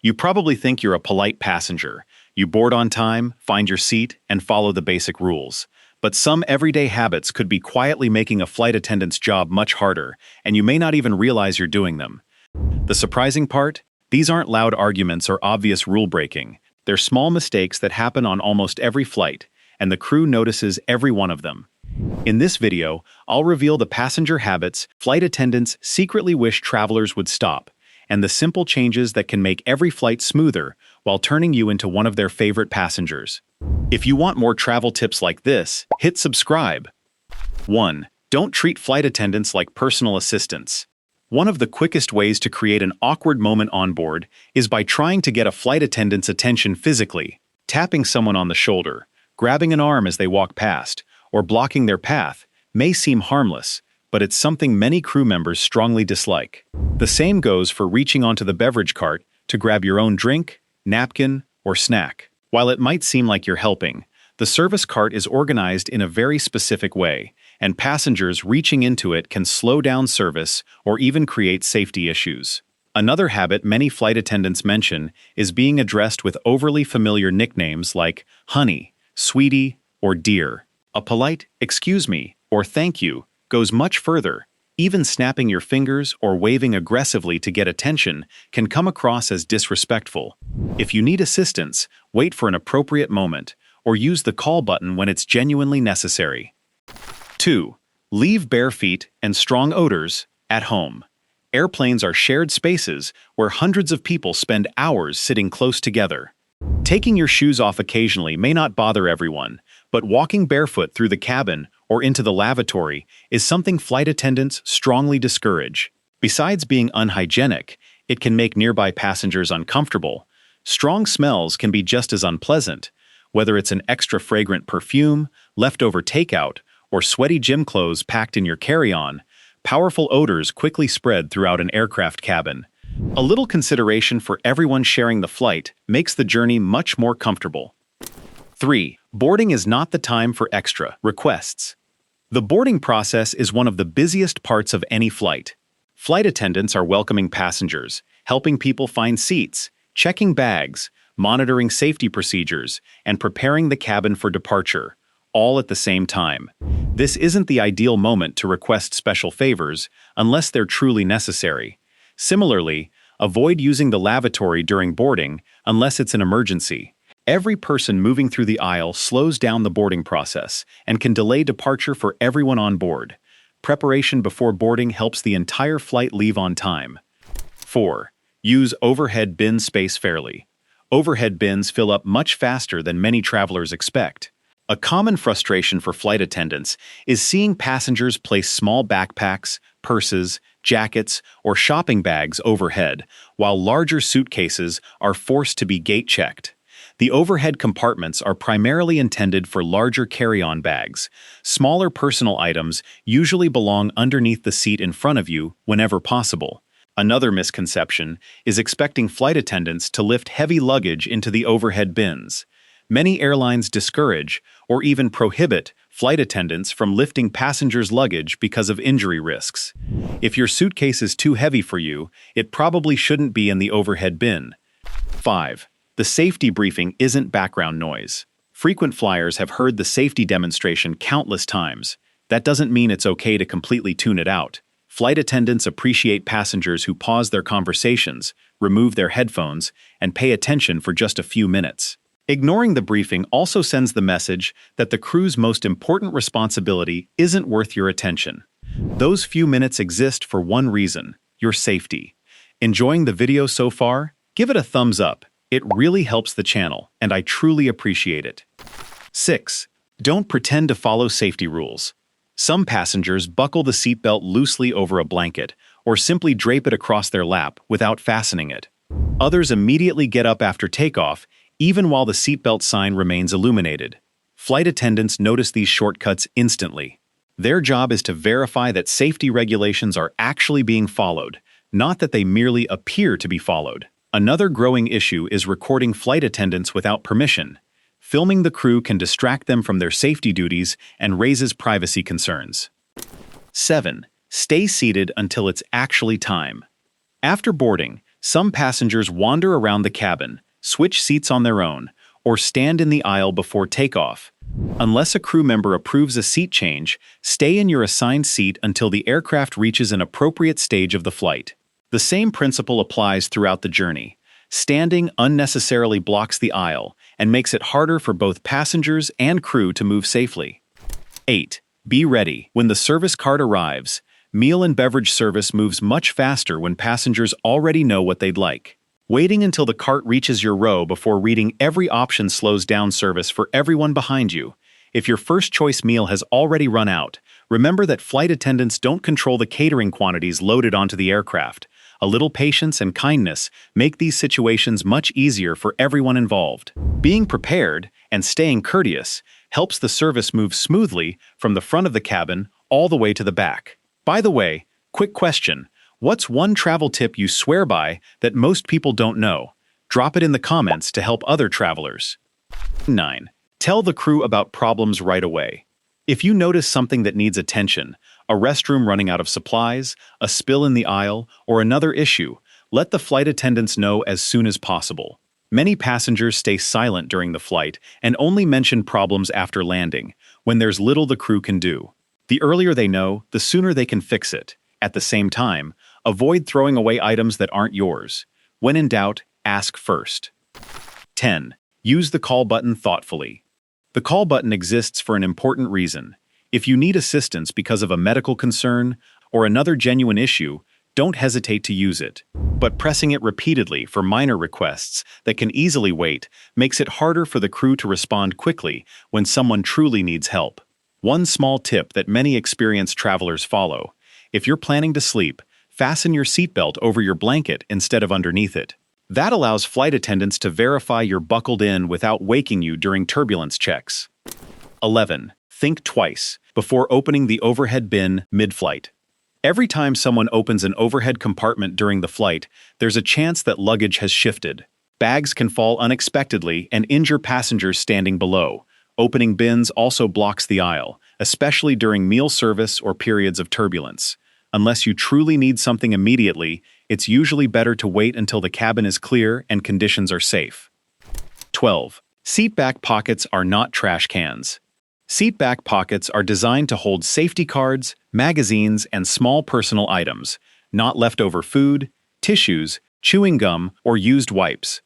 You probably think you're a polite passenger. You board on time, find your seat, and follow the basic rules. But some everyday habits could be quietly making a flight attendant's job much harder, and you may not even realize you're doing them. The surprising part? These aren't loud arguments or obvious rule breaking. They're small mistakes that happen on almost every flight, and the crew notices every one of them. In this video, I'll reveal the passenger habits flight attendants secretly wish travelers would stop, and the simple changes that can make every flight smoother while turning you into one of their favorite passengers. If you want more travel tips like this, hit subscribe. 1. Don't treat flight attendants like personal assistants. One of the quickest ways to create an awkward moment on board is by trying to get a flight attendant's attention physically, tapping someone on the shoulder, grabbing an arm as they walk past, or blocking their path may seem harmless, but it's something many crew members strongly dislike. The same goes for reaching onto the beverage cart to grab your own drink, napkin, or snack. While it might seem like you're helping, the service cart is organized in a very specific way, and passengers reaching into it can slow down service or even create safety issues. Another habit many flight attendants mention is being addressed with overly familiar nicknames like honey, sweetie, or dear. A polite "excuse me" or "thank you" goes much further. Even snapping your fingers or waving aggressively to get attention can come across as disrespectful. If you need assistance, wait for an appropriate moment, or use the call button when it's genuinely necessary. 2. Leave bare feet and strong odors at home. Airplanes are shared spaces where hundreds of people spend hours sitting close together. Taking your shoes off occasionally may not bother everyone, but walking barefoot through the cabin or into the lavatory is something flight attendants strongly discourage. Besides being unhygienic, it can make nearby passengers uncomfortable. Strong smells can be just as unpleasant, whether it's an extra fragrant perfume, leftover takeout, or sweaty gym clothes packed in your carry-on. Powerful odors quickly spread throughout an aircraft cabin. A little consideration for everyone sharing the flight makes the journey much more comfortable. 3. Boarding is not the time for extra requests. The boarding process is one of the busiest parts of any flight. Flight attendants are welcoming passengers, helping people find seats, checking bags, monitoring safety procedures, and preparing the cabin for departure, all at the same time. This isn't the ideal moment to request special favors unless they're truly necessary. Similarly, avoid using the lavatory during boarding unless it's an emergency. Every person moving through the aisle slows down the boarding process and can delay departure for everyone on board. Preparation before boarding helps the entire flight leave on time. 4. Use overhead bin space fairly. Overhead bins fill up much faster than many travelers expect. A common frustration for flight attendants is seeing passengers place small backpacks, purses, jackets, or shopping bags overhead, while larger suitcases are forced to be gate-checked. The overhead compartments are primarily intended for larger carry-on bags. Smaller personal items usually belong underneath the seat in front of you whenever possible. Another misconception is expecting flight attendants to lift heavy luggage into the overhead bins. Many airlines discourage, or even prohibit, flight attendants from lifting passengers' luggage because of injury risks. If your suitcase is too heavy for you, it probably shouldn't be in the overhead bin. 5. The safety briefing isn't background noise. Frequent flyers have heard the safety demonstration countless times. That doesn't mean it's okay to completely tune it out. Flight attendants appreciate passengers who pause their conversations, remove their headphones, and pay attention for just a few minutes. Ignoring the briefing also sends the message that the crew's most important responsibility isn't worth your attention. Those few minutes exist for one reason: your safety. Enjoying the video so far? Give it a thumbs up. It really helps the channel, and I truly appreciate it. 6. Don't pretend to follow safety rules. Some passengers buckle the seatbelt loosely over a blanket, or simply drape it across their lap without fastening it. Others immediately get up after takeoff, even while the seatbelt sign remains illuminated. Flight attendants notice these shortcuts instantly. Their job is to verify that safety regulations are actually being followed, not that they merely appear to be followed. Another growing issue is recording flight attendants without permission. Filming the crew can distract them from their safety duties and raises privacy concerns. 7. Stay seated until it's actually time. After boarding, Some passengers wander around the cabin, switch seats on their own, or stand in the aisle before takeoff. Unless a crew member approves a seat change, stay in your assigned seat until the aircraft reaches an appropriate stage of the flight. The same principle applies throughout the journey. Standing unnecessarily blocks the aisle and makes it harder for both passengers and crew to move safely. 8. Be ready. When the service cart arrives, meal and beverage service moves much faster when passengers already know what they'd like. Waiting until the cart reaches your row before reading every option slows down service for everyone behind you. If your first choice meal has already run out, remember that flight attendants don't control the catering quantities loaded onto the aircraft. A little patience and kindness make these situations much easier for everyone involved. Being prepared and staying courteous helps the service move smoothly from the front of the cabin all the way to the back. By the way, quick question. What's one travel tip you swear by that most people don't know? Drop it in the comments to help other travelers. 9. Tell the crew about problems right away. If you notice something that needs attention, a restroom running out of supplies, a spill in the aisle, or another issue, let the flight attendants know as soon as possible. Many passengers stay silent during the flight and only mention problems after landing, when there's little the crew can do. The earlier they know, the sooner they can fix it. At the same time, avoid throwing away items that aren't yours. When in doubt, ask first. 10. Use the call button thoughtfully. The call button exists for an important reason. If you need assistance because of a medical concern or another genuine issue, don't hesitate to use it. But pressing it repeatedly for minor requests that can easily wait makes it harder for the crew to respond quickly when someone truly needs help. One small tip that many experienced travelers follow: if you're planning to sleep, fasten your seatbelt over your blanket instead of underneath it. That allows flight attendants to verify you're buckled in without waking you during turbulence checks. 11. Think twice before opening the overhead bin mid-flight. Every time someone opens an overhead compartment during the flight, there's a chance that luggage has shifted. Bags can fall unexpectedly and injure passengers standing below. Opening bins also blocks the aisle, especially during meal service or periods of turbulence. Unless you truly need something immediately, it's usually better to wait until the cabin is clear and conditions are safe. 12. Seat back pockets are not trash cans. Seat back pockets are designed to hold safety cards, magazines, and small personal items, not leftover food, tissues, chewing gum, or used wipes.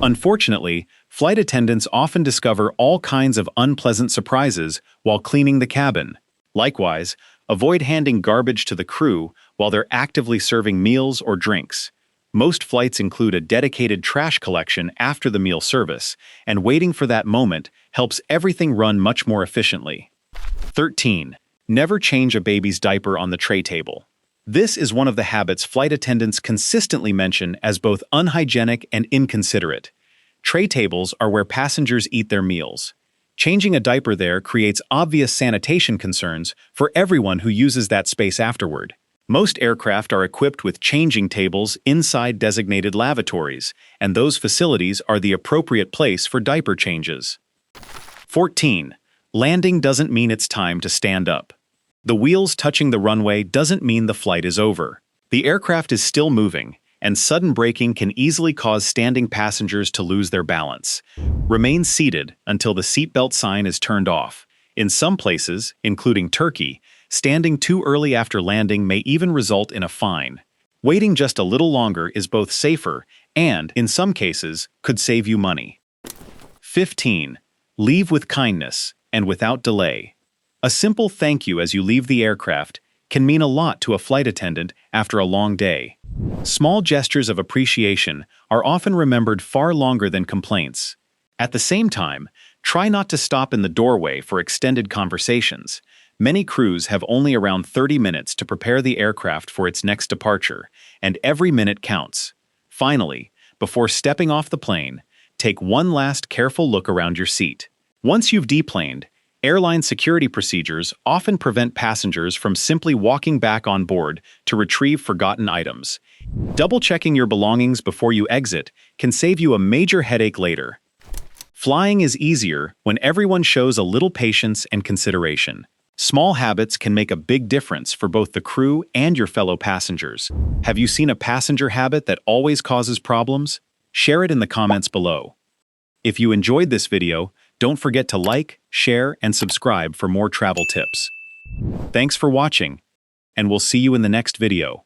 Unfortunately, flight attendants often discover all kinds of unpleasant surprises while cleaning the cabin. Likewise, avoid handing garbage to the crew while they're actively serving meals or drinks. Most flights include a dedicated trash collection after the meal service, and waiting for that moment helps everything run much more efficiently. 13. Never change a baby's diaper on the tray table. This is one of the habits flight attendants consistently mention as both unhygienic and inconsiderate. Tray tables are where passengers eat their meals. Changing a diaper there creates obvious sanitation concerns for everyone who uses that space afterward. Most aircraft are equipped with changing tables inside designated lavatories, and those facilities are the appropriate place for diaper changes. 14. Landing doesn't mean it's time to stand up. The wheels touching the runway doesn't mean the flight is over. The aircraft is still moving, and sudden braking can easily cause standing passengers to lose their balance. Remain seated until the seatbelt sign is turned off. In some places, including Turkey, standing too early after landing may even result in a fine. Waiting just a little longer is both safer and, in some cases, could save you money. 15. Leave with kindness and without delay. A simple thank you as you leave the aircraft can mean a lot to a flight attendant after a long day. Small gestures of appreciation are often remembered far longer than complaints. At the same time, try not to stop in the doorway for extended conversations. Many crews have only around 30 minutes to prepare the aircraft for its next departure, and every minute counts. Finally, before stepping off the plane, take one last careful look around your seat. Once you've deplaned, airline security procedures often prevent passengers from simply walking back on board to retrieve forgotten items. Double-checking your belongings before you exit can save you a major headache later. Flying is easier when everyone shows a little patience and consideration. Small habits can make a big difference for both the crew and your fellow passengers. Have you seen a passenger habit that always causes problems? Share it in the comments below. If you enjoyed this video, don't forget to like, share, and subscribe for more travel tips. Thanks for watching, and we'll see you in the next video.